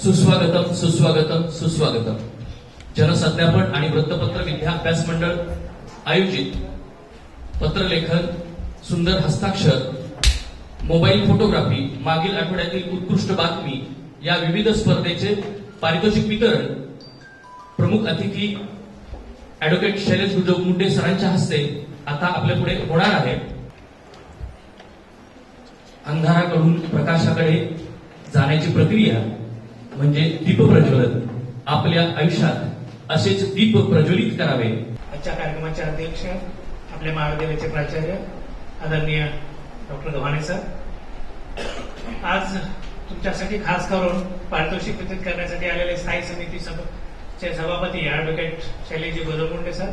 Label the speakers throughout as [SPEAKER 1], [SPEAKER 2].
[SPEAKER 1] सुस्वागतम सुस्वागतम सुस्वागतम. जनसंज्ञापन आणि वृत्तपत्र विद्या अभ्यास मंडळ आयोजित पत्रलेखन, सुंदर हस्ताक्षर, मोबाईल फोटोग्राफी, मागील आठवड्यातील उत्कृष्ट बातमी या विविध स्पर्धेचे पारितोषिक वितरण प्रमुख अतिथी ॲडव्होकेट शैलेश मुंडे सरांच्या हस्ते आता आपल्या पुढे होणार आहे. अंधाराकडून प्रकाशाकडे जाण्याची प्रक्रिया म्हणजे दीप प्रज्वलन. आपल्या आयुष्यात असेच दीप प्रज्वलित करावे.
[SPEAKER 2] आजच्या कार्यक्रमाचे अध्यक्ष आपल्या महाविद्यालयाचे प्राचार्य आदरणीय डॉक्टर गव्हाणे सर, आज तुमच्यासाठी खास करून पारितोषिक वितरित करण्यासाठी आलेले स्थायी समितीचे सभापती ॲडव्होकेट शैलेशजी गोजमुंडे सर,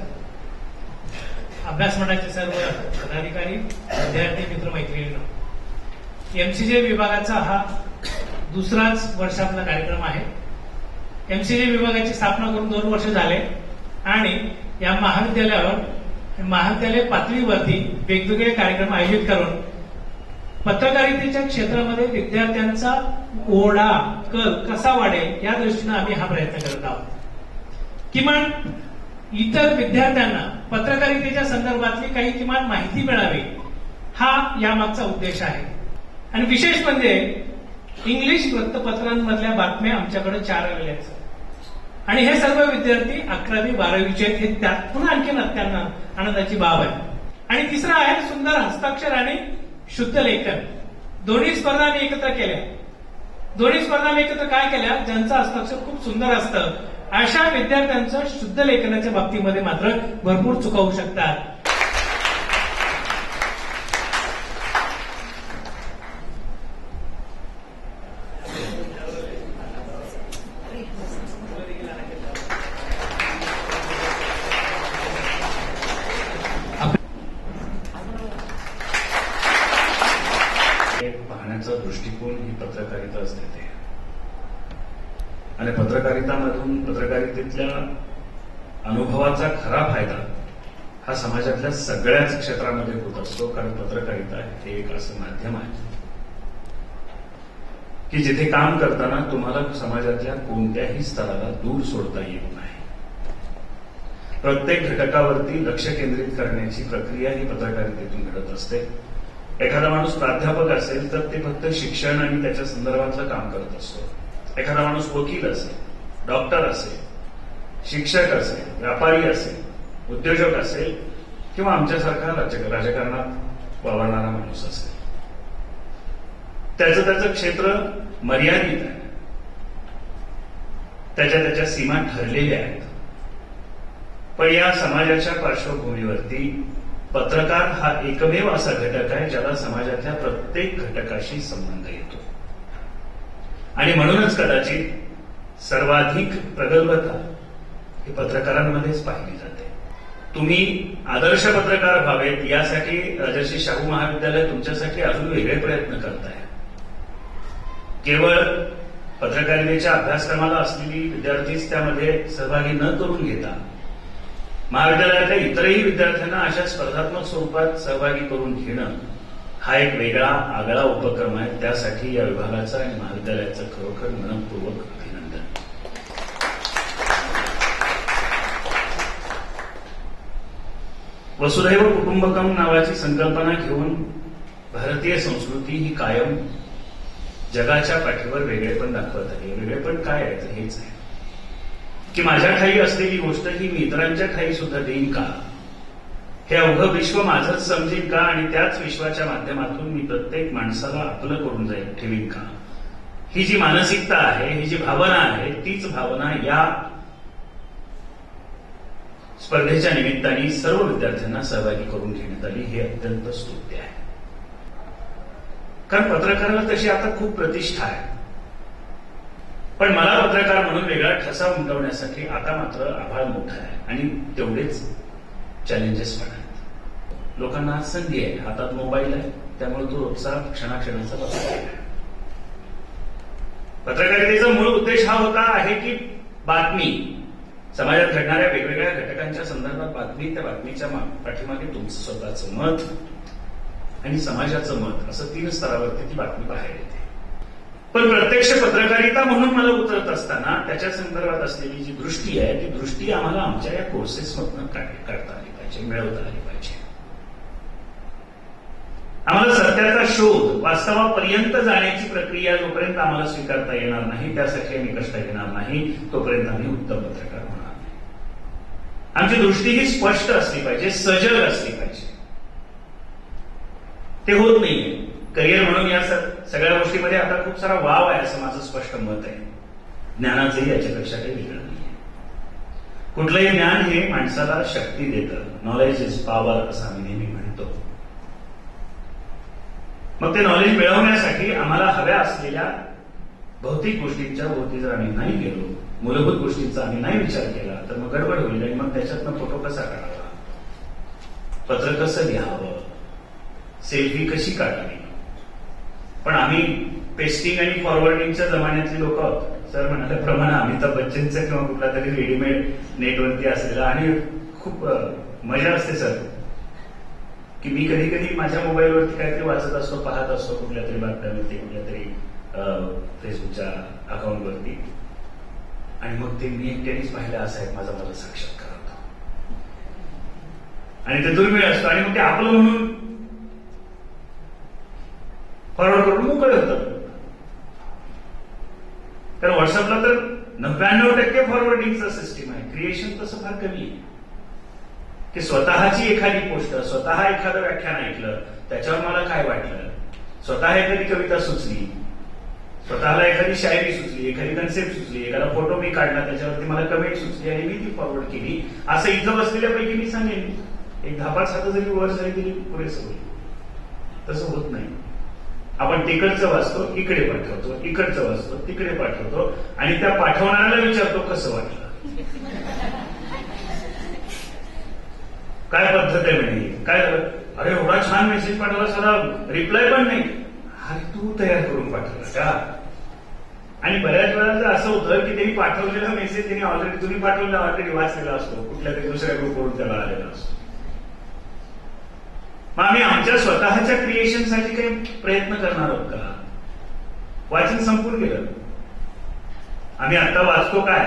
[SPEAKER 2] अभ्यास मंडळाचे सर्व पदाधिकारी, विद्यार्थी मित्रमैत्रिणींनो, एमसीजे विभागाचा हा दुसराच वर्षातला कार्यक्रम आहे. एमसीजे विभागाची स्थापना करून 2 वर्ष झाले आणि या महाविद्यालय पातळीवरती वेगवेगळे कार्यक्रम आयोजित करून पत्रकारितेच्या क्षेत्रामध्ये विद्यार्थ्यांचा ओढा कल कसा वाढेल या दृष्टीनं आम्ही हा प्रयत्न करत आहोत. किमान इतर विद्यार्थ्यांना पत्रकारितेच्या संदर्भातली काही किमान माहिती मिळावी हा यामागचा उद्देश आहे. आणि विशेष म्हणजे इंग्लिश वृत्तपत्रांमधल्या बातम्या आमच्याकडे 4 आलेल्या आहेत आणि हे सर्व विद्यार्थी 11वी 12वीचे आहेत. हे त्यात पुन्हा आणखीन त्यांना आनंदाची बाब आहे. आणि तिसरं आहे सुंदर हस्ताक्षर आणि शुद्ध लेखन. दोन्ही स्पर्धा आम्ही एकत्र केल्या. दोन्ही स्पर्धा आम्ही एकत्र काय केल्या, ज्यांचं हस्ताक्षर खूप सुंदर असतं अशा विद्यार्थ्यांचं शुद्ध लेखनाच्या बाबतीमध्ये मात्र भरपूर चुका होऊ शकतात.
[SPEAKER 3] पाहण्याचा दृष्टिकोन ही पत्रकारिताच देते आणि पत्रकारितेतल्या अनुभवाचा खरा फायदा हा समाजातल्या सगळ्याच क्षेत्रामध्ये होत असतो. कारण पत्रकारिता हे एक असं माध्यम आहे की जिथे काम करताना तुम्हाला समाजातल्या कोणत्याही स्तराला दूर सोडता येत नाही. प्रत्येक घटकावरती लक्ष केंद्रित करण्याची प्रक्रिया ही पत्रकारितेतून घडत असते. एखादा माणूस प्राध्यापक असेल तर ते फक्त शिक्षण आणि त्याच्या संदर्भातलं काम करत असतो. एखादा माणूस वकील असेल, डॉक्टर असेल, शिक्षक असेल, व्यापारी असेल, उद्योजक असेल किंवा आमच्यासारखा राजकारणात वावरणारा माणूस असेल, त्याचं क्षेत्र मर्यादित आहे. त्याच्या सीमा ठरलेल्या आहेत. पण या समाजाच्या पार्श्वभूमीवरती पत्रकार हा एकमेव असा घटक आहे ज्याला समाजातल्या प्रत्येक घटकाशी संबंध येतो आणि म्हणूनच कदाचित सर्वाधिक प्रगल्भता ही पत्रकारांमध्येच पाहिली जाते. तुम्ही आदर्श पत्रकार व्हावेत यासाठी राजर्षी शाहू महाविद्यालय तुमच्यासाठी अजून वेगळे प्रयत्न करत आहे. केवळ पत्रकारितेच्या अभ्यासक्रमाला असलेली विद्यार्थीच त्यामध्ये सहभागी न करून घेता महाविद्यालयातल्या इतरही विद्यार्थ्यांना अशा स्पर्धात्मक स्वरूपात सहभागी करून घेणं हा एक वेगळा आगळा उपक्रम आहे. त्यासाठी या विभागाचा आणि महाविद्यालयाचं खरोखर मनपूर्वक अभिनंदन. वसुधैव कुटुंबकम नावाची संकल्पना घेऊन भारतीय संस्कृती ही कायम जगाच्या पाठीवर वेगळेपण दाखवत आहे. वेगळेपण काय आहे तर हेच आहे की माझ्या ठायी असलेली गोष्ट ही मी इतरांच्या ठायी सुद्धा देईन का, हे अवघं विश्व माझंच समजेल का आणि त्याच विश्वाच्या माध्यमातून मी प्रत्येक माणसाला आपलं करून ठेवीन का, ही जी मानसिकता आहे, ही जी भावना आहे, तीच भावना या स्पर्धेच्या निमित्ताने सर्व विद्यार्थ्यांना सहभागी करून घेण्यात आली. हे अत्यंत स्तुत्य आहे. कारण पत्रकाराला तशी आता खूप प्रतिष्ठा आहे. पण मला पत्रकार म्हणून वेगळा ठसा उमटवण्यासाठी आता मात्र आभाळ मोठं आहे आणि तेवढेच चॅलेंजेस पण आहेत. लोकांना आज संधी आहे, हातात मोबाईल आहे, त्यामुळे तो रोजचा क्षणाक्षणाचा वापर आहे. पत्रकारितेचा मूळ उद्देश हा होता आहे की बातमी, समाजात घडणाऱ्या वेगवेगळ्या घटकांच्या संदर्भात बातमी, त्या बातमीच्या पाठीमागे तुमचं स्वतःचं मत आणि समाजाचं मत असं 3 स्तरावरती ती बातमी बाहेर येते. पण प्रत्यक्ष पत्रकारिता म्हणून मला उतरत असताना त्याच्या संदर्भात असलेली जी दृष्टी आहे ती दृष्टी आम्हाला आमच्या या कोर्सेसमधून काढता आली पाहिजे, मिळवता आली पाहिजे. आम्हाला सत्याचा शोध, वास्तवापर्यंत जाण्याची प्रक्रिया जोपर्यंत आम्हाला स्वीकारता येणार नाही, त्यासाठी आम्ही कष्ट घेणार नाही, तोपर्यंत आम्ही उत्तम पत्रकार होणार नाही. आमची दृष्टी ही स्पष्ट असली पाहिजे, सजग असली पाहिजे. ते होत नाहीये. करिअर म्हणून या सगळ्या गोष्टीमध्ये आता खूप सारा वाव आहे असं माझं स्पष्ट मत आहे. ज्ञानाचंही याच्यापेक्षा काही वेगळं नाही. कुठलंही ज्ञान हे माणसाला शक्ती देतं. नॉलेज इज पॉवर असं आम्ही नेहमी म्हणतो. मग ते नॉलेज मिळवण्यासाठी आम्हाला हव्या असलेल्या भौतिक गोष्टींच्या भोवती जर आम्ही नाही गेलो, मूलभूत गोष्टींचा आम्ही नाही विचार केला तर मग गडबड होईल. आणि मग त्याच्यातनं फोटो कसा काढावा, पत्र कसं लिहावं, सेल्फी कशी काढावी. पण आम्ही पेस्टिंग आणि फॉरवर्डिंगच्या जमान्यातली लोक आहोत. सर म्हणाल्याप्रमाणे अमिताभ बच्चनचं किंवा कुठला तरी रेडीमेड नेटवरती असलेला, आणि खूप मजा असते सर की मी कधी कधी माझ्या मोबाईलवरती काहीतरी वाचत असतो, पाहत असतो कुठल्या तरी बातम्यांवरती, कुठल्या तरी फेसबुकच्या अकाउंटवरती, आणि मग ते मी एकट्यानेच पाहिलं असा एक माझा साक्षात्कार होता. आणि ते दुर्मिळ असतो. आणि मग ते आपलं म्हणून फॉरवर्ड करून मोकळे होतात. कारण व्हॉट्सअपला तर 99% फॉरवर्डिंगचं सिस्टीम आहे. क्रिएशन तसं फार कमी आहे. की स्वतःची एखादी पोस्ट, स्वतः एखादं व्याख्यान ऐकलं, त्याच्यावर मला काय वाटलं, स्वतः एखादी कविता सुचली, स्वतःला एखादी शायरी सुचली, एखादी कन्सेप्ट सुचली, एखादा फोटो मी काढला, त्याच्यावरती मला कमेंट सुचली आणि मी ती फॉरवर्ड केली, असं इथं बसलेल्यापैकी मी सांगेन एक 10-5 हात जरी वर झाली तरी पुरेसं होईल. तसं होत नाही. आपण तिकडचं वाचतो, इकडे पाठवतो, इकडचं वाचतो, तिकडे पाठवतो, आणि त्या पाठवणाऱ्याला विचारतो कसं वाटलं, काय पद्धत आहे म्हणजे, काय झालं, अरे एवढा छान मेसेज पाठवला, साधा रिप्लाय पण नाही. अरे तू तयार करून पाठवला का? आणि बऱ्याच वेळा असं होतं की त्यांनी पाठवलेला मेसेज त्यांनी ऑलरेडी, तुम्ही पाठवलेला ऑलरेडी वाचलेला असतो, कुठल्या तरी दुसऱ्या ग्रुपवरून त्याला आलेला असतो. मग आम्ही आमच्या स्वतःच्या क्रिएशनसाठी काही प्रयत्न करणार आहोत का? वाचन संपून गेलं. आम्ही आता वाचतो काय?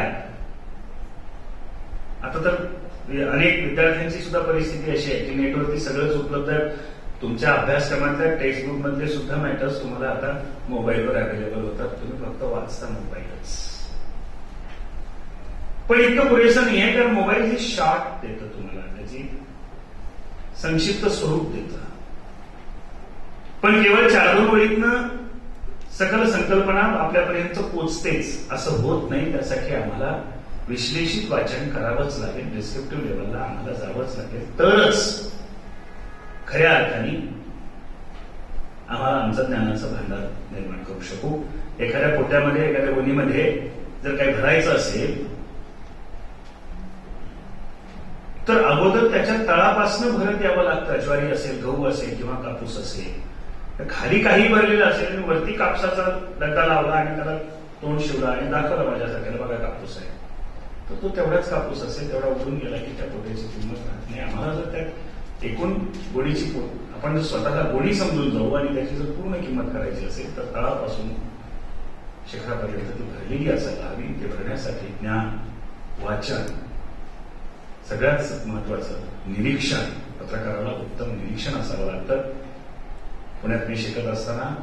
[SPEAKER 3] आता तर अनेक विद्यार्थ्यांची सुद्धा परिस्थिती अशी आहे की नेटवरती सगळंच उपलब्ध आहे. तुमच्या अभ्यासक्रमातल्या टेक्स्टबुक मधले सुद्धा मॅटर्स तुम्हाला आता मोबाईलवर अवेलेबल होतात. तुम्ही फक्त वाचता मोबाईलच. पण इतकं पुरेसं नाही आहे, कारण मोबाईल हे शॉर्ट देतं तुम्हाला, त्याची संक्षिप्त स्वरूप देतं. पण केवळ 4-2 ओळीतनं सकल संकल्पना आपल्यापर्यंत पोचतेच असं होत नाही. त्यासाठी आम्हाला विश्लेषित वाचन करावंच लागेल. डिस्क्रिप्टिव्ह लेवलला आम्हाला जावंच लागेल. तरच खऱ्या अर्थाने आम्हाला आमचं ज्ञानाचं भांडार निर्माण करू शकू. एखाद्या पोट्यामध्ये, एखाद्या गोणीमध्ये जर काही भरायचं असेल तर अगोदर त्याच्या तळापासून भरत यावं लागतं. ज्वारी असेल, गहू असेल किंवा कापूस असेल, तर खाली काही भरलेलं असेल आणि वरती कापसाचा डंका लावला आणि त्याला तोंड शिवला आणि दाखवलं माझ्यासाठी, बघा कापूस आहे, तर तो तेवढाच कापूस असेल. तेवढा उडून गेला की त्या पोट्याची किंमत राहत नाही. आम्हाला जर त्या एकूण गोणीची आपण जर स्वतःला गोणी समजून जाऊ आणि त्याची जर पूर्ण किंमत करायची असेल तर तळापासून शिखरापर्यंत ती भरलेली असायला हवी. ते भरण्यासाठी ज्ञान, वाचन, सगळ्यात महत्वाचं निरीक्षण. पत्रकाराला उत्तम निरीक्षण असावं लागतं. पुण्यात मी शिकत असताना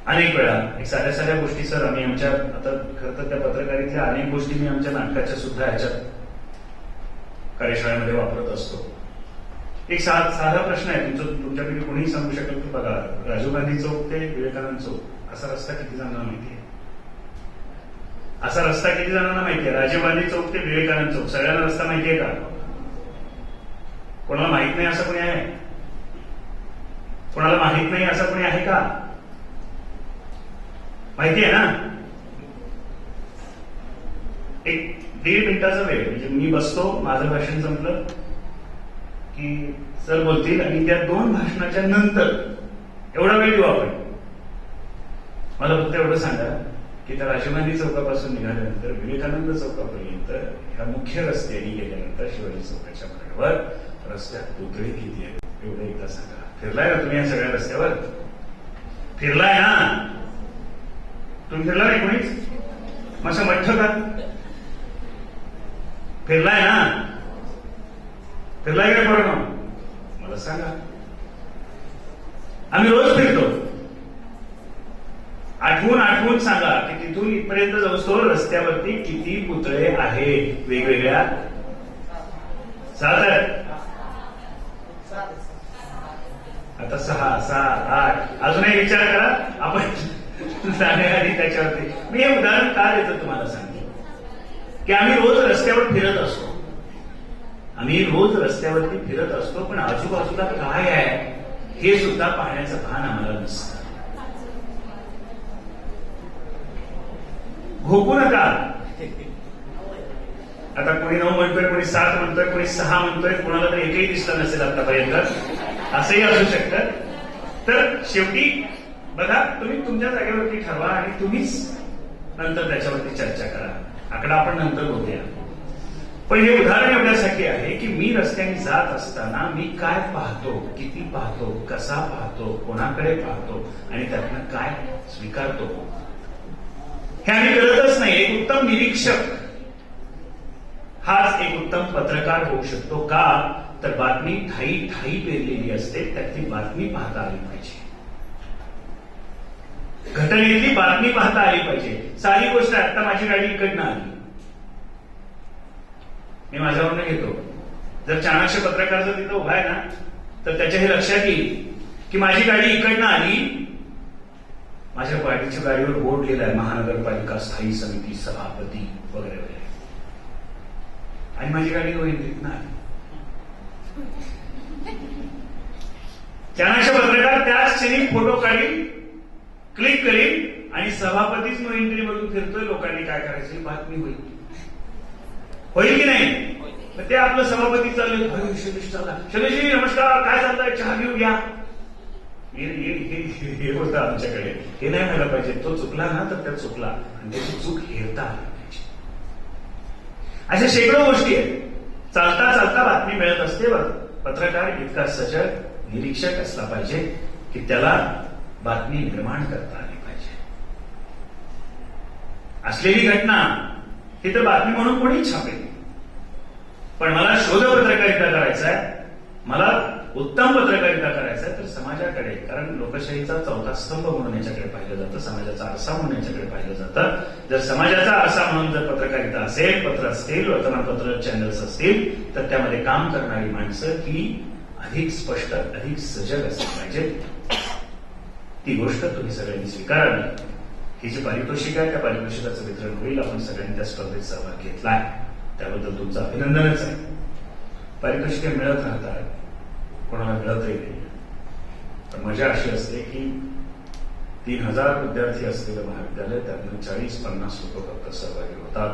[SPEAKER 3] अनेक वेळा एक साध्या साध्या गोष्टी सर आम्ही आमच्या, आता खरं तर त्या पत्रकारितेच्या अनेक गोष्टी मी आमच्या नाटकाच्या सुद्धा ह्याच्यात कार्यशाळेमध्ये वापरत असतो. एक साधा प्रश्न आहे तुमच्यापैकी कोणीही सांगू शकेल की बघा, राजीव गांधी चौक ते विवेकानंद चौक असा रस्ता किती जणांना माहिती आहे? असा रस्ता किती जणांना माहिती आहे? राजीव गांधी चौक ते विवेकानंद चौक सगळ्यांना रस्ता माहिती आहे का? कोणाला माहित नाही असं कोणी आहे? कोणाला माहित नाही असं कोणी आहे का? माहिती आहे ना? एक 1.5 मिनिटाचा वेळ, म्हणजे मी बसतो, माझं भाषण संपलं की सर बोलतील आणि त्या 2 भाषणाच्या नंतर एवढा वेळ देऊ आपण. मला फक्त एवढं सांगा की त्या राजीव गांधी चौकापासून निघाल्यानंतर विवेकानंद चौकापर्यंत ह्या मुख्य रस्त्याने गेल्यानंतर शिवाजी चौकाच्या मार्गावर रस्त्यात पुतळे किती आहेत एवढं एकदा सांगा. फिरलाय ना तुम्ही या सगळ्या रस्त्यावर? फिरलाय ना? तुम्ही फिरला नाही कोणीच? मग मठ्ठ का फिरलाय ना? फिरलाय काय बरं? मला सांगा. आम्ही रोज फिरतो. आठवून सांगा की तिथून इथपर्यंत जाऊस्तोवर रस्त्यावरती किती पुतळे आहेत वेगवेगळ्या? 7 आहेत. आता 6, 7, 8 अजूनही विचार करा. आपण जाण्याआधी त्याच्यावरती मी हे उदाहरण का देतो तुम्हाला सांगतो की आम्ही रोज रस्त्यावर फिरत असतो. आम्ही रोज रस्त्यावरती फिरत असतो, पण आजूबाजूला काय आहे हे सुद्धा पाहण्याचं भान आम्हाला नसतं. घोकू नका. आता कोणी 9 म्हणतोय, कोणी 7 म्हणतोय, कोणी 6 म्हणतोय, कोणाला तर एकही दिसलं नसेल आतापर्यंत, असंही असू शकतं. तर शेवटी बघा, तुम्ही तुमच्या जागेवरती ठरवा आणि तुम्हीच नंतर त्याच्यावरती चर्चा करा. आकडा आपण नंतर बघूया. पण हे उदाहरण एवढ्यासाठी आहे की मी रस्त्याने जात असताना मी काय पाहतो, किती पाहतो, कसा पाहतो, कोणाकडे पाहतो आणि त्यातनं काय स्वीकारतो हे आम्ही करतच नाही. एक उत्तम निरीक्षक हाच एक उत्तम पत्रकार होऊ शकतो. का तर बातमी ठाई ठाई पेरलेली असते, त्यातली बातमी पाहता आली पाहिजे. घटनेतली बातमी पाहता आली पाहिजे. साधी गोष्ट आहे, आता माझी गाडी इकडनं आली, मी माझ्यावरनं घेतो. जर चाणक्य पत्रकार जर तिथं उभा आहे ना, तर त्याच्या हे लक्षात येईल की माझी गाडी इकडनं आली. माझ्या गाडीच्या गाडीवर बोर्ड लिहिला आहे महानगरपालिका स्थायी समिती सभापती वगैरे वगैरे, आणि माझी गाडी गोविंदरीत आली. चाणक्य पत्रकार त्याच क्षणी फोटो काढील, क्लिक करील आणि सभापतीच नो एंट्री मधून फिरतोय, लोकांनी काय करायची बातमी होईल की नाही? ते आपलं सभापती चालले, शैलेश चालला, शैलेशजी नमस्कार, काय चाललंय, चहा घेऊ या. हे होतं आमच्याकडे. हे नाही व्हायला पाहिजे. तो चुकला ना तर त्या चुकला आणि त्याची चूक हेरता आली पाहिजे. अशा शेकडो गोष्टी आहेत. चालता चालता बातमी मिळत असते. पत्रकार इतका सजग निरीक्षक असला पाहिजे की त्याला बातमी निर्माण करता आली पाहिजे. असलेली घटना ही तर बातमी म्हणून कोणी छापेल, पण मला शोध पत्रकारिता करायचा आहे, मला उत्तम पत्रकारिता करायचा आहे, तर समाजाकडे, कारण लोकशाहीचा 4था स्तंभ म्हणून याच्याकडे पाहिलं जातं, समाजाचा आरसा म्हणून याच्याकडे पाहिलं जातं. जर समाजाचा आरसा म्हणून जर पत्रकारिता असेल, पत्र असतील, वर्तमानपत्र चॅनल्स असतील, तर त्यामध्ये काम करणारी माणसं ही अधिक स्पष्ट, अधिक सजग असली पाहिजेत. ती गोष्ट तुम्ही सगळ्यांनी स्वीकारावी. ही जी पारितोषिक आहे त्या पारितोषिकाचं वितरण होईल. आपण सगळ्यांनी त्या स्पर्धेत सहभाग घेतलाय, त्याबद्दल तुमचं अभिनंदनच आहे. पारितोषिके मिळत राहतात, कोणाला मिळतही नाही. पण मजा अशी असते की 3000 विद्यार्थी असलेलं महाविद्यालय, त्यातनं 40-50 लोक फक्त सहभागी होतात.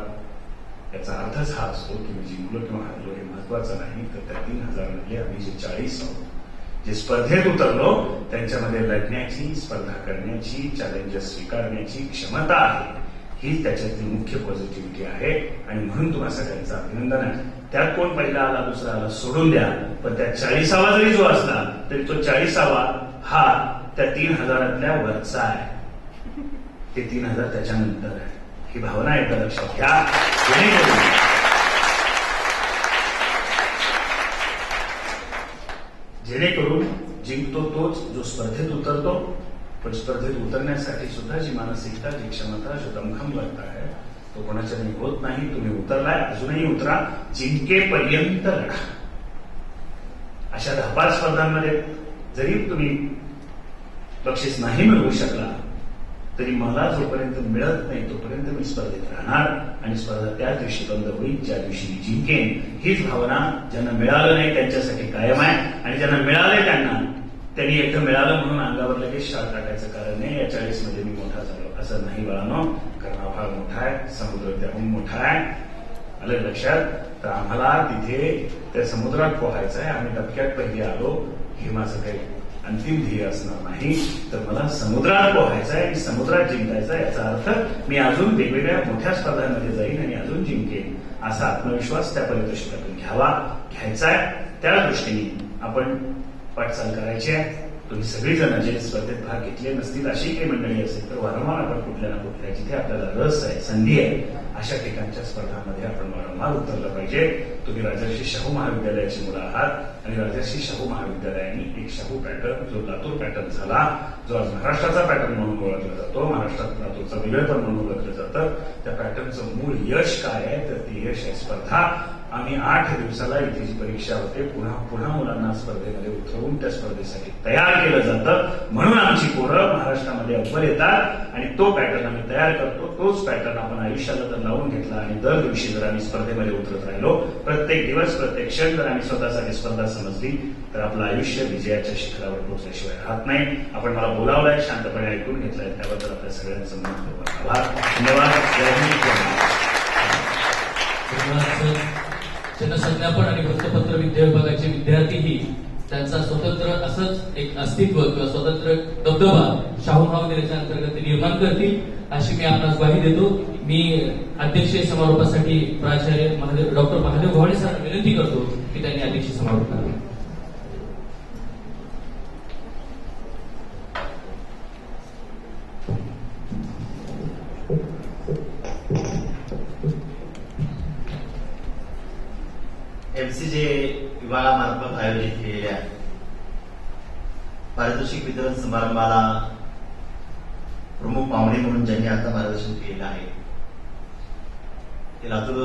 [SPEAKER 3] याचा अर्थच हा असतो की मी जिंकलो किंवा हरलो हे महत्वाचं नाही, तर त्या 3000 मधले आम्ही जे 40 आहोत, जे स्पर्धेत उतरलो, त्यांच्यामध्ये लढण्याची, स्पर्धा करण्याची, चॅलेंजेस स्वीकारण्याची क्षमता आहे. ही त्याच्यातली मुख्य पॉझिटिव्हिटी आहे आणि म्हणून तुम्हाला सगळ्यांचं अभिनंदन आहे. त्यात कोण पहिला आला, दुसरा आला सोडून द्या, पण त्या 40वा जरी जो असला तरी तो 40वा हा त्या 3000तल्या वरचा आहे. ते 3000 त्याच्यानंतर आहे. ही भावना एकदा लक्षात घ्या. जेणेकरून जिंकतो तोच जो स्पर्धेत उतरतो, पण स्पर्धेत उतरण्यासाठी सुद्धा जी मानसिकता, जी क्षमता, जो दमखम लागता है, तो कोणाच्याने होत नाही. तुम्ही उतरलाय, अजूनही उतरा, जिंकेपर्यंत लढा. अशा 10-12 स्पर्धांमध्ये जरी तुम्ही बक्षीस नाही मिळवू शकला, तरी मला जोपर्यंत मिळत नाही तोपर्यंत मी स्पर्धेत राहणार आणि स्पर्धा त्या दिवशी बंद होईल ज्या दिवशी मी जिंकेन. हीच भावना ज्यांना मिळालं नाही त्यांच्यासाठी कायम आहे, आणि ज्यांना मिळाले त्यांनी एकदा मिळालं म्हणून अंगावर लगेच शाल टाकायचं कारण नाही. या 40 मध्ये मी मोठा झालो असं नाही बाळांनो. कारण भाग मोठा आहे, समुद्र त्याहून मोठा आहे. आलं लक्षात? तर आम्हाला तिथे त्या समुद्रात पोहायचं आहे. आम्ही डबक्यात पहिले आलो, हे माझं काही अंतिम ध्येय असणार नाही. तर मला समुद्रात पोहायचं आहे आणि समुद्रात जिंकायचं आहे. याचा अर्थ मी अजून वेगवेगळ्या मोठ्या स्पर्धांमध्ये जाईन आणि अजून जिंकेन, असा आत्मविश्वास त्या पारितोषिकातून घ्यायचा आहे. त्या दृष्टीने आपण वाटचाल करायची आहे. तुम्ही सगळीजण जे स्पर्धेत भाग घेतले नसतील अशी काही मंडळी असेल तर वारंवार आपण कुठल्या ना कुठल्या जिथे आपल्याला रस आहे, संधी आहे, अशा ठिकाणच्या स्पर्धांमध्ये आपण वारंवार उतरलं पाहिजे. तुम्ही राजर्षी शाहू महाविद्यालयाची मुलं आहात आणि राजर्षी शाहू महाविद्यालयाने एक शाहू पॅटर्न, जो लातूर पॅटर्न झाला, जो आज महाराष्ट्राचा पॅटर्न म्हणून ओळखला जातो, महाराष्ट्रात लातूरचा वेगळेपण म्हणून ओळखलं जातं, त्या पॅटर्नचं मूळ यश काय आहे तर ते यश आहे स्पर्धा. आम्ही 8 दिवसाला इथे जी परीक्षा होते पुन्हा मुलांना स्पर्धेमध्ये उतरवून त्या स्पर्धेसाठी तयार केलं जातं. म्हणून आमची पोरं महाराष्ट्रामध्ये अव्वल येतात आणि तो पॅटर्न आम्ही तयार करतो. तोच पॅटर्न आपण आयुष्याला जर लावून घेतला आणि दर दिवशी जर आम्ही स्पर्धेमध्ये उतरत राहिलो, प्रत्येक दिवस प्रत्येक क्षण जर आम्ही स्वतःसाठी स्पर्धा समजली तर आपलं आयुष्य विजयाच्या शिखरावर पोहोचल्याशिवाय राहत नाही. आपण मला बोलावलंय, शांतपणे ऐकून घेतलंय, त्याबद्दल आपल्या सगळ्यांचं मनपूर्वक आभार. धन्यवाद. जय हिंद.
[SPEAKER 1] धन्यवाद. जनसंज्ञापन आणि वृत्तपत्र विद्या विभागाचे विद्यार्थीही त्यांचा स्वतंत्र असंच एक अस्तित्व किंवा स्वतंत्र दबदबा शाहू महाविद्यालयाच्या अंतर्गत निर्माण करतील अशी मी आपणास ग्वाही देतो. मी अध्यक्षीय समारोपासाठी प्राचार्य डॉक्टर महादेव गव्हाणे सरांना विनंती करतो की त्यांनी अध्यक्षीय समारोप करावा.
[SPEAKER 4] एमसीजे विभागामार्फत आयोजित केलेल्या पारितोषिक वितरण समारंभाला प्रमुख पाहुणे म्हणून ज्यांनी आता मार्गदर्शन केलेलं आहे ते लातूर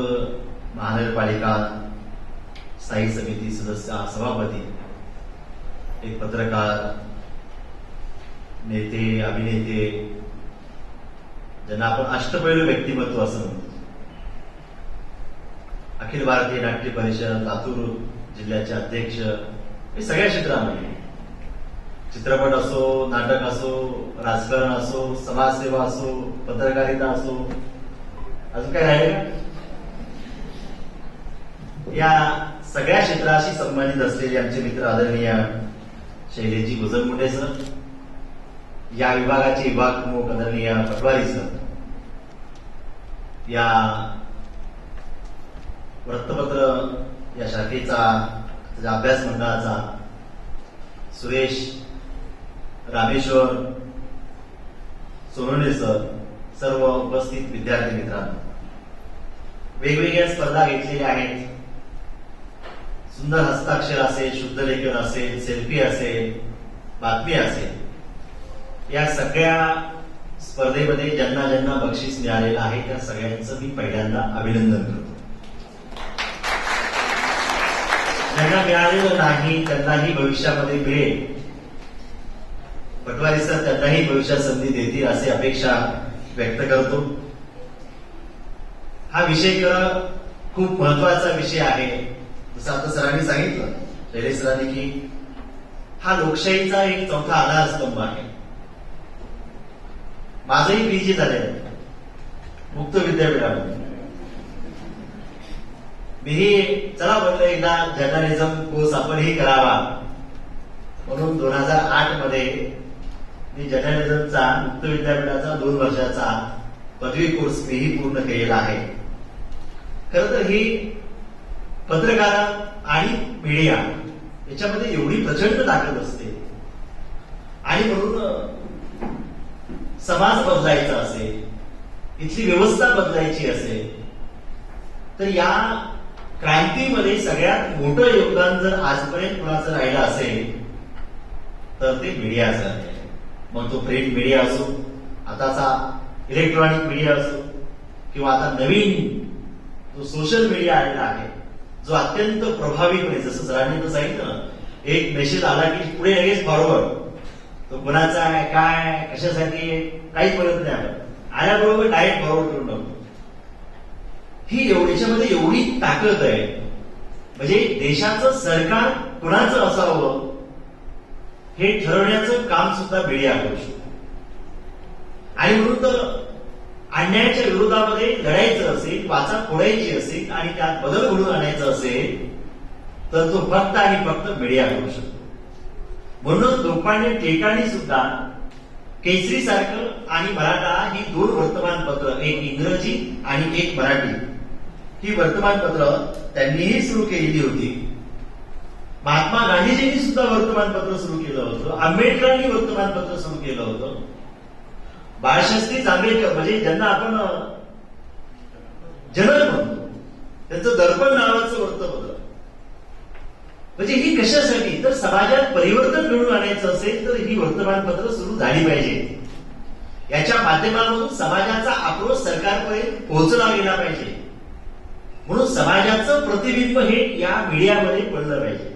[SPEAKER 4] महानगरपालिका स्थायी समिती सदस्य सभापती, एक पत्रकार, नेते, अभिनेते, ज्यांना आपण अष्टपैलू व्यक्तिमत्व असं म्हणतो. अखिल भारतीय नाट्य परिषद लातूर जिल्ह्याचे अध्यक्ष, हे सगळ्या क्षेत्रामध्ये चित्रपट असो, नाटक असो, राजकारण असो, समाजसेवा असो, पत्रकारिता असो, अजून काय राहिले का? या सगळ्या क्षेत्राशी संबंधित असलेले आमचे मित्र आदरणीय शैलेशजी गुजरमुंडे सर, या विभागाचे विभाग प्रमुख आदरणीय पटवारी सर, या वृत्तपत्र या शाखेचा त्याच्या अभ्यास मंडळाचा सुरेश, रामेश्वर, सोनवणे सर, सर्व उपस्थित विद्यार्थी मित्रांनो, वेगवेगळ्या स्पर्धा घेतलेल्या आहेत. सुंदर हस्ताक्षर असेल, शुद्ध लेखन असेल, सेल्फी असेल, बातमी असेल, या सगळ्या स्पर्धेमध्ये ज्यांना ज्यांना बक्षीस मिळालेलं आहे त्या सगळ्यांचं मी पहिल्यांदा अभिनंदन करतो. ज्यांना मिळालेलं नाही त्यांनाही भविष्यामध्ये मिळेल. पटवारी सर त्यांनाही भविष्यात संधी देतील अशी अपेक्षा व्यक्त करतो. हा विषय खरं खूप महत्वाचा विषय आहे. जसं आता सरांनी सांगितलं, शैलेश सरांनी, की हा लोकशाहीचा एक चौथा आधारस्तंभ आहे. माझंही पीजी झालेलं मुक्त विद्यापीठामध्ये. मीही चला म्हटलं एकदा जर्नलिझम कोर्स आपणही करावा म्हणून 2008 मध्ये मी जर्नलिझमचा मुक्त विद्यापीठाचा 2 वर्षाचा पदवी कोर्स मीही पूर्ण केलेला आहे. खरं तर ही पत्रकार आणि मीडिया याच्यामध्ये एवढी प्रचंड ताकद असते आणि म्हणून समाज बदलायचा असेल, इथली व्यवस्था बदलायची असेल तर या क्रांतीमध्ये सगळ्यात मोठं योगदान जर आजपर्यंत कुणाचं राहिलं असेल तर ते मीडियाचं आहे. मग तो प्रिंट मीडिया असो, आताचा इलेक्ट्रॉनिक मीडिया असो, किंवा आता नवीन जो सोशल मीडिया आलेला आहे, जो अत्यंत प्रभावीपणे, जसं सरांनी तर सांगितलं, एक मेसेज आला की पुढे लगेच फॉरवर्ड, तो कोणाचा आहे, काय, कशासाठी, काहीच बोलत नाही. आपण आल्याबरोबर डायरेक्ट फॉरवर्ड करून टाकतो. ही याच्यामध्ये एवढी ताकद आहे. म्हणजे देशाचं सरकार कुणाचं असावं हे ठरवण्याचं काम सुद्धा मीडिया करू शकतो. आणि म्हणून तर अन्यायाच्या विरोधामध्ये लढायचं असेल, वाचा फोडायची असेल आणि त्यात बदल घडवून आणायचं असेल तर तो फक्त आणि फक्त मीडिया करू शकतो. म्हणूनच लोकमान्य टिळकांनी सुद्धा केसरी सारखं आणि मराठा ही 2 वर्तमानपत्र, एक इंग्रजी आणि एक मराठी, ही वर्तमानपत्र त्यांनीही सुरू केलेली होती. महात्मा गांधीजींनी सुद्धा वर्तमानपत्र सुरू केलं होतं, आंबेडकरांनी वर्तमानपत्र सुरू केलं होतं, बाळशास्त्री जांभेकर म्हणजे ज्यांना आपण जनक म्हणतो, त्यांचं दर्पण नावाचं वृत्तपत्र. म्हणजे ही कशासाठी, तर समाजात परिवर्तन घडून आणायचं असेल तर ही वर्तमानपत्र सुरू झाली पाहिजे. याच्या माध्यमातून समाजाचा आक्रोश सरकारपर्यंत पोहोचला गेला पाहिजे. म्हणून समाजाचं प्रतिबिंब हे या मीडियामध्ये पडलं पाहिजे.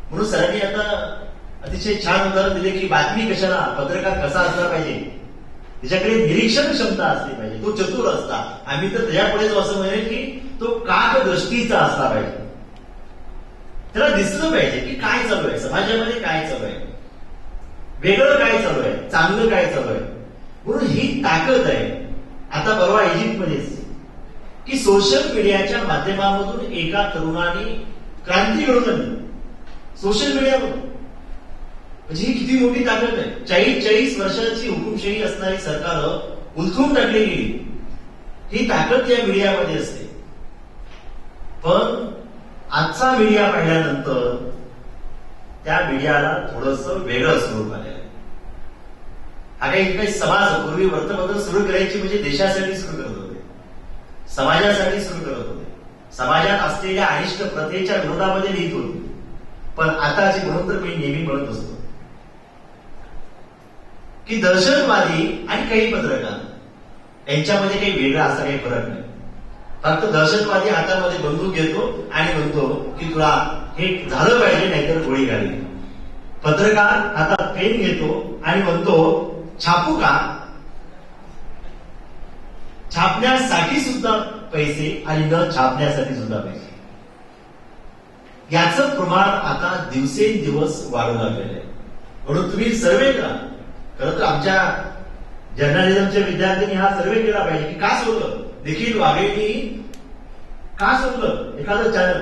[SPEAKER 4] म्हणून सरांनी आता अतिशय छान उदाहरण दिले की बातमी कशाला, पत्रकार कसा असला पाहिजे, त्याच्याकडे निरीक्षण क्षमता असली पाहिजे, तो चतुर असता. आम्ही तर त्याच्यापुढे जो असं म्हणेल की तो काक दृष्टीचा असला पाहिजे. त्याला दिसलं पाहिजे की काय चालू आहे समाजामध्ये, काय चालू आहे, वेगळं काय चालू आहे, चांगलं काय चालू आहे. म्हणून ही ताकद आहे. आता परवा इजिप्तमध्येच की सोशल मीडियाच्या माध्यमामधून एका तरुणाने क्रांती घडवून आणली. सोशल मीडियामधून म्हणजे ही किती मोठी ताकद आहे. 40 वर्षाची हुकुमशाही असणारी सरकार उलथून टाकली गेली. ही ताकद या मीडियामध्ये असते. पण आजचा मीडिया पाहिल्यानंतर त्या मीडियाला थोडंसं वेगळं स्वरूप आलेलं आहे. हा काही समाज, पूर्वी वर्तमानपत्र सुरू करायची म्हणजे देशासाठी सुरू करत होते, समाजासाठी सुरू करत होते, समाजात असलेल्या अनिष्ट प्रथेच्या विरोधामध्ये लिहित होते. पण आता जे म्हणून तर मी नेहमी म्हणत असतो की दहशतवादी आणि काही पत्रकार यांच्यामध्ये काही वेगळा असा काही फरक नाही. फक्त दहशतवादी हातामध्ये बंदूक घेतो आणि म्हणतो की तुला हे झालं पाहिजे नाहीतर गोळी घाली. पत्रकार हातात पेन घेतो आणि म्हणतो छापू का, छापण्यासाठी सुद्धा पैसे आणि न छापण्यासाठी सुद्धा पैसे. याचं प्रमाण आता दिवसेंदिवस वाढू लागलेलं आहे. म्हणून तुम्ही सर्वे करा. खरं तर आमच्या जर्नलिझमच्या विद्यार्थ्यांनी हा सर्वे केला पाहिजे की का सोडलं, देखील वाघेंनी का सोडलं एखादं चॅनल,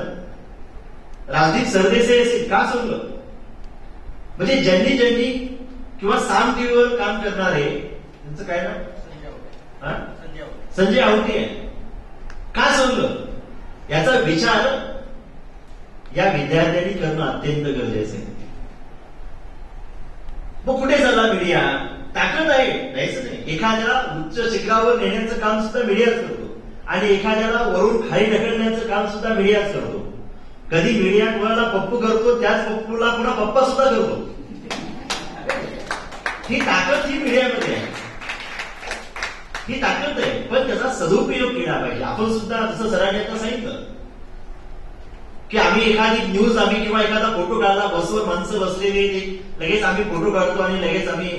[SPEAKER 4] राजदीप सरदेसाई असेल का सोडलं. म्हणजे ज्यांनी किंवा साम टीव्हीवर काम करणारे, त्यांचं काय नाव, संजय आवटी आहे, का सोडलं याचा विचार या विद्यार्थ्यांनी करणं अत्यंत गरजेचं आहे. मग कुठे चालला मीडिया, ताकद आहे नाहीच नाही. एखाद्याला उच्च शिखरावर नेण्याचं काम सुद्धा मीडियाच करतो आणि एखाद्याला वरून खाली ढकलण्याचं काम सुद्धा मीडियाच करतो. कधी मीडिया कोणाला पप्पू करतो, त्याच पप्पूला पुन्हा पप्पा सुद्धा करतो. ही ताकद ही मीडियामध्ये आहे, ही ताकद आहे. पण त्याचा सदुपयोग केला पाहिजे. आपण सुद्धा जसं सरांनी आता सांगितलं की आम्ही एखादी न्यूज किंवा एखादा फोटो काढला, बसवर माणसं बसलेली, लगेच आम्ही फोटो काढतो आणि लगेच आम्ही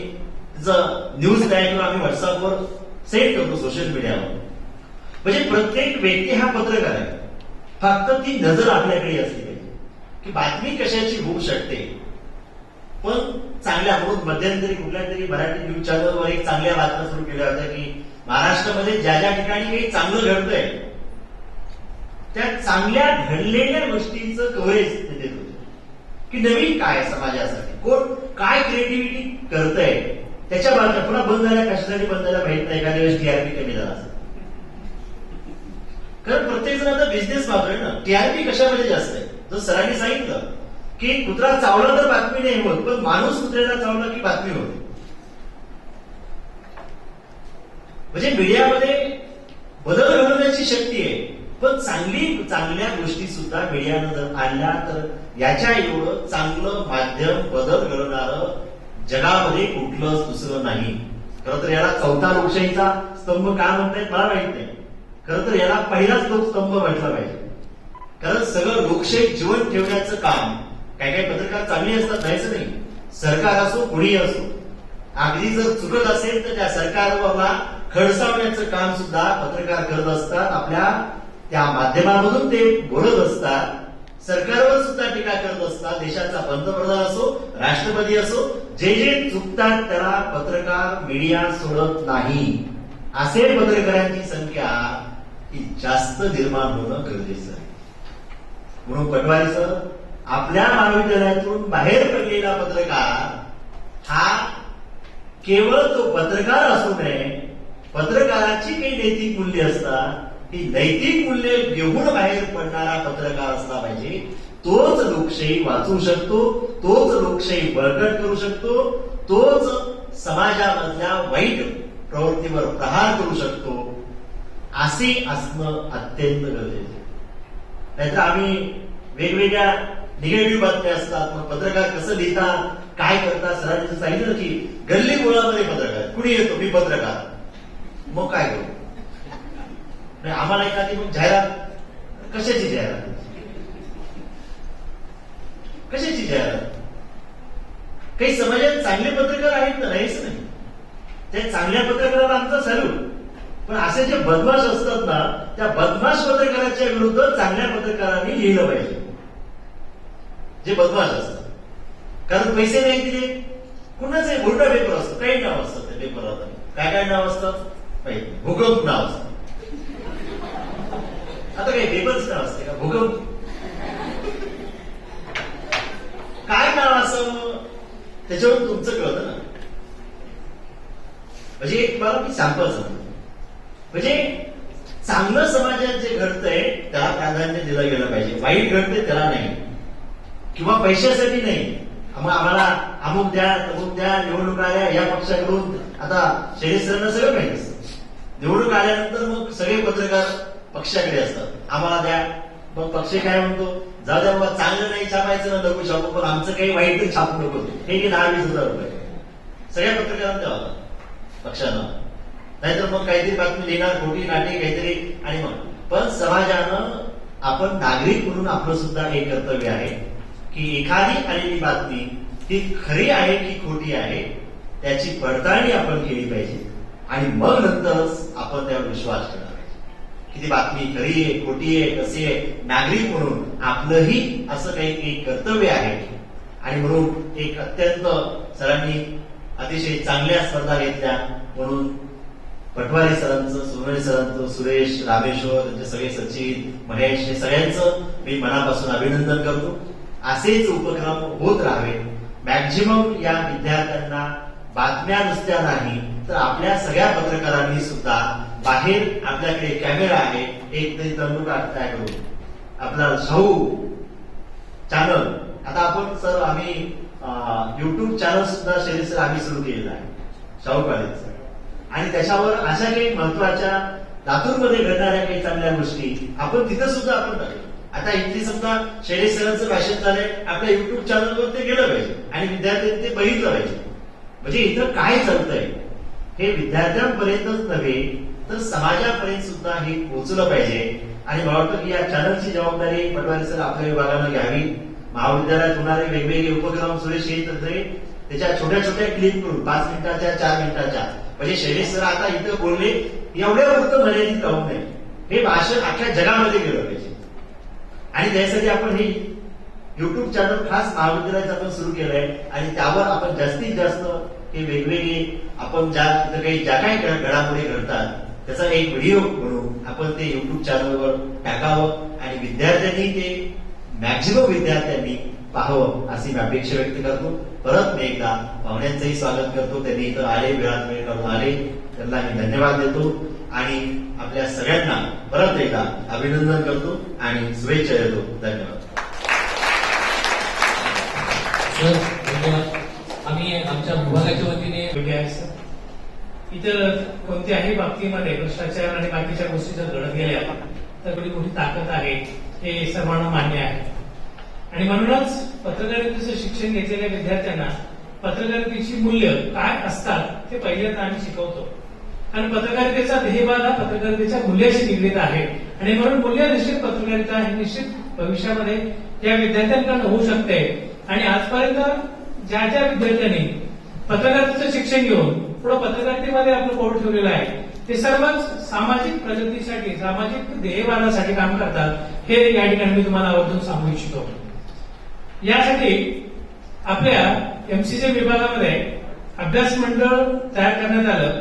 [SPEAKER 4] न्यूज तयार करून आम्ही व्हॉट्सअपवर सेंड करतो सोशल मीडियावर. म्हणजे प्रत्येक व्यक्ती हा पत्रकार आहे. फक्त ती नजर आपल्याकडे असली पाहिजे की बातमी कशाची होऊ शकते. पण चांगल्या, म्हणून मध्यंतरी कुठल्या तरी मराठी न्यूज चॅनलवर एक चांगल्या बातम्या सुरू केल्या होत्या की महाराष्ट्रामध्ये ज्या ज्या ठिकाणी काही चांगलं घडतंय त्या चांगल्या घडलेल्या गोष्टींचं कव्हरेज ते देत होते की नवीन काय समाजासाठी, कोण काय क्रिएटिव्हिटी करतंय. त्याच्या बाजूला पुन्हा बंद झाल्या, कशासाठी बंद झाल्या माहित नाही. एखाद्या वेळेस टीआरपी कमी झाला असेल. कारण प्रत्येक जण आता बिझनेस पाहतोय ना. टीआरपी कशामध्ये जास्त आहे. जर सरांनी सांगितलं की कुत्रा चावला तर बातमी नाही होत, पण माणूस कुत्र्याला चावला की बातमी होते. म्हणजे मीडियामध्ये बदल घडवण्याची शक्ती आहे. पण चांगल्या गोष्टी सुद्धा मीडियानं जर आणल्या तर याच्या एवढं चांगलं माध्यम बदल घडवणारं जगामध्ये कुठलंच दुसरं नाही. खरं तर याला चौथा लोकशाहीचा स्तंभ का म्हणतायत मला माहित नाही. खरं तर याला पहिलाच लोकस्तंभ म्हटला पाहिजे. कारण सगळं लोकशाही जीवन ठेवण्याचं काम, काही पत्रकार चांगली असतात नाहीच नाही. सरकार असो कोणी असो, अगदी जर चुकत असेल तर त्या सरकारला खडसावण्याचं काम सुद्धा पत्रकार करत असतात. आपल्या त्या माध्यमामधून ते बोलत असतात. सरकारवर सुद्धा टीका करत असतात. देशाचा पंतप्रधान असो, राष्ट्रपती असो, जे चुकतात त्याला पत्रकार मीडिया सोडत नाही. असे पत्रकारांची संख्या ही जास्त निर्माण होणं गरजेचं आहे. म्हणून पटवारी सर, आपल्या महाविद्यालयातून बाहेर पडलेला पत्रकार हा केवळ तो पत्रकार असू नये. पत्रकाराची काही नैतिक मूल्य असतात, ती नैतिक मूल्य घेऊन बाहेर पडणारा पत्रकार असला पाहिजे. तोच लोकशाही वाचवू शकतो, तोच लोकशाही बळकट करू शकतो, तोच समाजामधल्या वाईट प्रवृत्तीवर प्रहार करू शकतो. असे असणं अत्यंत गरजेचे. नाहीतर आम्ही वेगवेगळ्या निगेटिव्ह बातम्या असतात, मग पत्रकार कसं लिहितात, काय करतात, सरांनी सांगितलं की गल्ली मुळामध्ये पत्रकार, कुणी येतो मी पत्रकार, मग काय करू. आम्हाला एखादी मग जाहिरात, कशाची जाहिरात, कशाची जाहिरात. काही समाजात चांगले पत्रकार आहेत ना, नाहीच नाही, त्या चांगल्या पत्रकाराला आमचा सॅल्यूट. पण असे जे बदमाश असतात ना, त्या बदमाश पत्रकाराच्या विरुद्ध चांगल्या पत्रकारांनी लिहिलं पाहिजे, जे बदमाश असतात. कारण पैसे नाही दिले, कुणाचे उलटा पेपर असतो, काही नाव असतं त्या पेपरला, काय काय नाव असतं माहिती, भूकंप नाव असतं. आता काही पेपर्स नाव असते का, भूकंप काय नाव असं, त्याच्यावरून तुमचं कळतं ना. म्हणजे एक मला मी सॅम्पल सांगतो. म्हणजे चांगलं समाजात जे घडतंय त्याला प्राधान्य दिलं गेलं पाहिजे, वाईट घडतंय त्याला नाही, किंवा पैशासाठी नाही. मग आम्हाला अमुक द्या तमुक द्या, निवडणूक आल्या या पक्षाकडून. आता शैलेशरांना सगळं माहिती असतं, निवडणूक आल्यानंतर मग सगळे पत्रकार पक्षाकडे असतात, आम्हाला द्या. मग पक्ष काय म्हणतो, जाऊ द्या बाबा, चांगलं नाही छापायचं ना, नको छापू, पण आमचं काही वाईट छापू नको, हे की 10-20 हजार रुपये सगळ्या पत्रकारांना द्यावा पक्षानं. नाहीतर मग काहीतरी बातमी लिहिणार, खोटी नाटी काहीतरी, आणि मग पण समाजानं, आपण नागरिक म्हणून आपलं सुद्धा एक कर्तव्य आहे की एखादी आलेली बातमी ती खरी आहे की खोटी आहे त्याची पडताळणी आपण केली पाहिजे, आणि मग नंतरच आपण त्यावर विश्वास करणार की ती बातमी खरी आहे, खोटी आहे, कशी आहे. नागरिक म्हणून आपलंही असं काही एक कर्तव्य आहे. आणि म्हणून एक अत्यंत सरांनी अतिशय चांगल्या स्पर्धा घेतल्या, म्हणून पटवारी सरांचं, सोनवणे सरांचं, सुरेश, रामेश्वर, त्यांचे सगळे सचिन, महेश, हे सगळ्यांचं मी मनापासून अभिनंदन करतो. असेच उपक्रम होत राहावे. मॅक्झिमम या विद्यार्थ्यांना बातम्या नुसत्या नाही तर आपल्या सगळ्या पत्रकारांनी सुद्धा बाहेर आपल्याकडे कॅमेरा आहे, एक तरी तंदूर काय करू, आपला शाहू चॅनल. आता आपण सर आम्ही युट्यूब चॅनल सुद्धा शैलेश सर आम्ही सुरू केलेला आहे, शाहू कॉलेजचं. आणि त्याच्यावर अशा काही महत्वाच्या लातूरमध्ये घडणाऱ्या काही चांगल्या गोष्टी आपण तिथं सुद्धा आपण टाकतो. आता इथली समजा शैलेश सरांचं भाषण झालंय, आपल्या युट्यूब चॅनलवर ते गेलं पाहिजे आणि विद्यार्थ्यांनी ते बघितलं पाहिजे. म्हणजे इथं काय चालतंय हे विद्यार्थ्यांपर्यंतच नव्हे तर समाजापर्यंत सुद्धा हे पोहोचलं पाहिजे. आणि मला वाटतं की या चॅनलची जबाबदारी पटवारी सर आपल्या विभागानं घ्यावी. महाविद्यालयात होणारे वेगवेगळे उपक्रम सुरेश येत होते, त्याच्या छोट्या छोट्या क्लिप करून 5 मिनिटाच्या 4 मिनिटाच्या, म्हणजे शैलेश सर आता इथं बोलले एवढ्या फक्त मर्यादित राहू नये, हे भाषण अख्ख्या जगामध्ये गेलं पाहिजे. आणि त्यासाठी आपण हे युट्यूब चॅनल खास महाविद्यालयात आपण सुरू केलंय आणि त्यावर आपण जास्तीत जास्त हे वेगवेगळे आपण ज्या काही घडामोडी घडतात त्याचा एक व्हिडिओ म्हणून आपण ते युट्यूब चॅनलवर टाकावं आणि विद्यार्थ्यांनी ते मॅक्झिमम विद्यार्थ्यांनी पाहावं अशी मी अपेक्षा व्यक्त करतो. परत मी एकदा पाहुण्यांचंही स्वागत करतो, त्यांनी इथं आले, वेळात वेळ काढून आले, त्यांना मी धन्यवाद देतो आणि आपल्या सगळ्यांना परत एकदा अभिनंदन करतो आणि शुभेच्छा देतो. धन्यवाद
[SPEAKER 1] सर. धन्यवाद. आम्ही आमच्या विभागाच्या वतीने
[SPEAKER 2] योग्य आहे सर. इतर कोणत्याही बाबतीमध्ये भ्रष्टाचार आणि बाकीच्या गोष्टी जर घडत गेल्या तर थोडी मोठी ताकद आहे हे सर्वांना मान्य आहे. आणि म्हणूनच पत्रकारितेचं शिक्षण घेतलेल्या विद्यार्थ्यांना पत्रकारितेची मूल्य काय असतात ते पहिल्यांदा आम्ही शिकवतो. कारण पत्रकारितेचा ध्येयभाव हा पत्रकारितेच्या मूल्याशी निगडीत आहे आणि म्हणून मूल्यनिश्चित पत्रकारिता ही निश्चित भविष्यामध्ये त्या विद्यार्थ्यांकडून होऊ शकते. आणि आजपर्यंत ज्या ज्या विद्यार्थ्यांनी पत्रकारितेचं शिक्षण घेऊन पुढे पत्रकारितेमध्ये आपलं पाऊल ठेवलेलं आहे ते सर्वच सामाजिक प्रगतीसाठी, सामाजिक ध्येयभावासाठी काम करतात, हे या ठिकाणी मी तुम्हाला आवर्जून सांगू इच्छितो. यासाठी आपल्या एमसीजे विभागामध्ये अभ्यास मंडळ तयार करण्यात आलं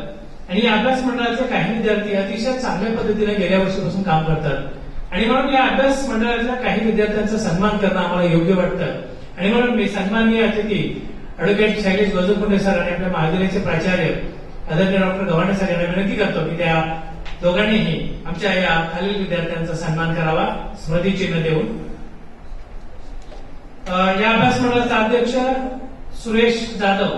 [SPEAKER 2] आणि या अभ्यास मंडळाचे काही विद्यार्थी अतिशय चांगल्या पद्धतीने गेल्या वर्षीपासून काम करतात. आणि म्हणून या अभ्यास मंडळातल्या काही विद्यार्थ्यांचा सन्मान करणं आम्हाला योग्य वाटतं. आणि म्हणून मी सन्माननीय अतिथी ॲडव्होकेट शैलेश गजोपुंडे सर आणि आपल्या महाविद्यालयाचे प्राचार्य आदरणीय डॉक्टर गव्हाणे सर यांना विनंती करतो की त्या दोघांनीही आमच्या या खालील विद्यार्थ्यांचा सन्मान करावा स्मृतिचिन्ह देऊन. या अभ्यास मंडळाचा अध्यक्ष सुरेश जाधव.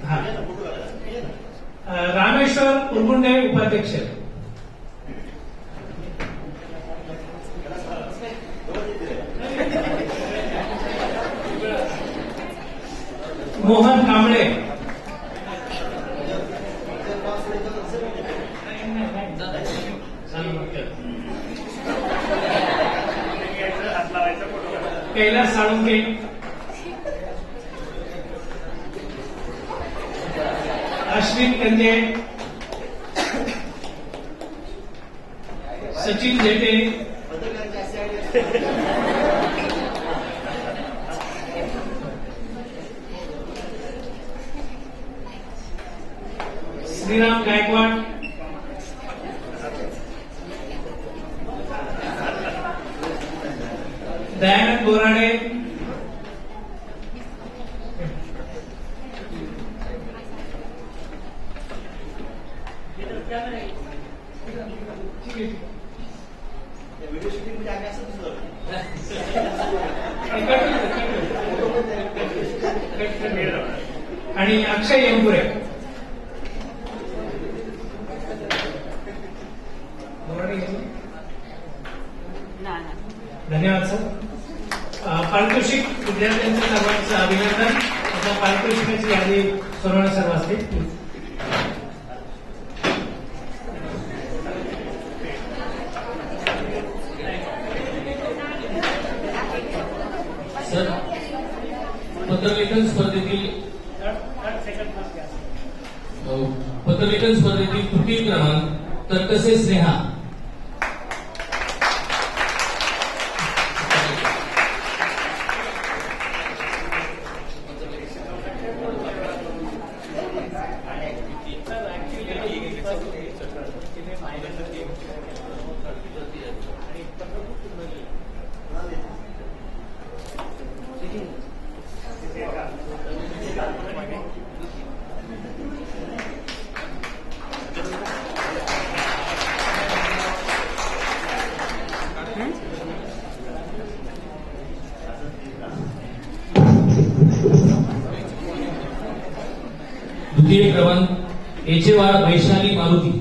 [SPEAKER 2] हा. रामेश्वर उरगुंडे उपाध्यक्ष. मोहन कांबळे. कैलास साळुंके. अश्विन कंजे. सचिन झेटे. श्रीराम गायकवाड. दयानंद बोराडे. आणि अक्षय एंपुरे. धन्यवाद सर. पारितोषिक विद्यार्थ्यांचं सर्वांचं अभिनंदन. आता पारितोषिकाची यादी सोनवणे सर वाचतील.
[SPEAKER 1] सर, पत्रलेखन स्पर्धेतील तृतीय क्रमांक तर्कसे स्नेहा. द्वितीय क्रमांक एचेवार वैशाली मारुती.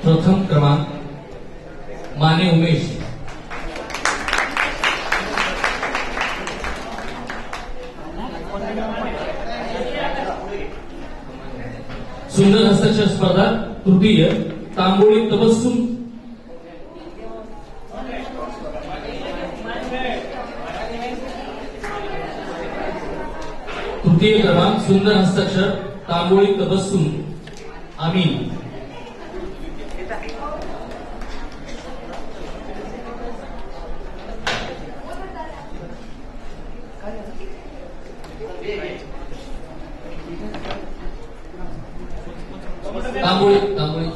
[SPEAKER 1] प्रथम क्रमांक माने उमेश. सुंदर हस्ताक्षर स्पर्धा तृतीय तांबोळी तबस्सुम. तृतीय क्रमांक सुंदर हस्ताक्षर तांबोळी तबस्सुम आमीन. तांबोळी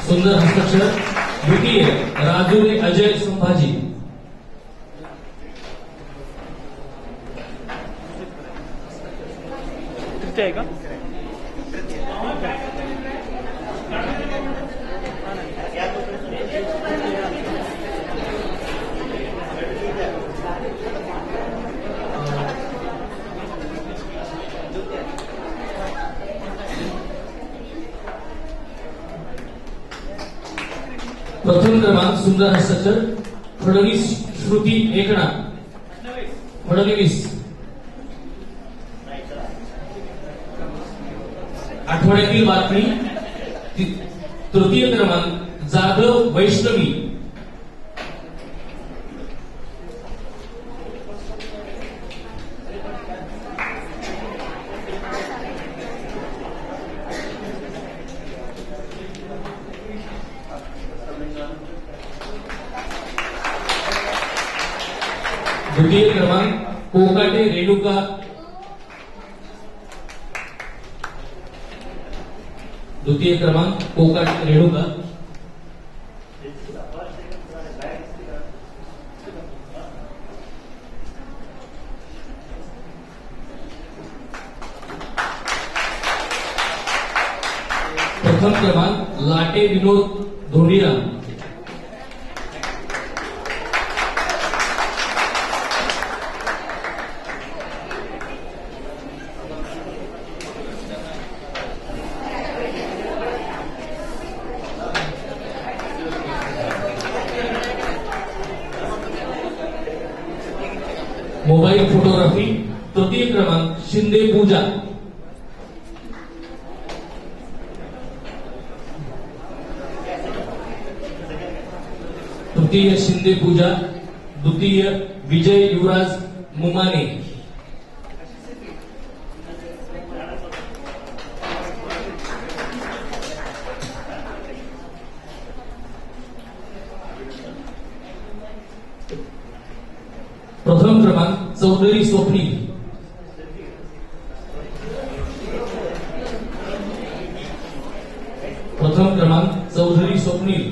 [SPEAKER 1] सुंदर हस्ताक्षर द्वितीय राजुले अजय संभाजी.
[SPEAKER 5] आहे का?
[SPEAKER 1] प्रथम क्रमांक सुंदर हस्ताक्षर फडणवीस श्रुती एकनाथ. फडणवीस. आठवड्यातील बातमी तृतीय क्रमांक जाधव वैष्णवी. द्वितीय क्रमांक कोकाटे रेणुका. द्वितीय क्रमांक कोकाटे रेणुका. प्रथम क्रमांक लाटे विनोद धोंडिया. मोबाईल फोटोग्राफी तृतीय क्रमांक शिंदे पूजा. तृतीय शिंदे पूजा. द्वितीय विजय युवराज मुमाने. प्रथम क्रमांक चौधरी स्वप्नील. प्रथम क्रमांक चौधरी स्वप्नील.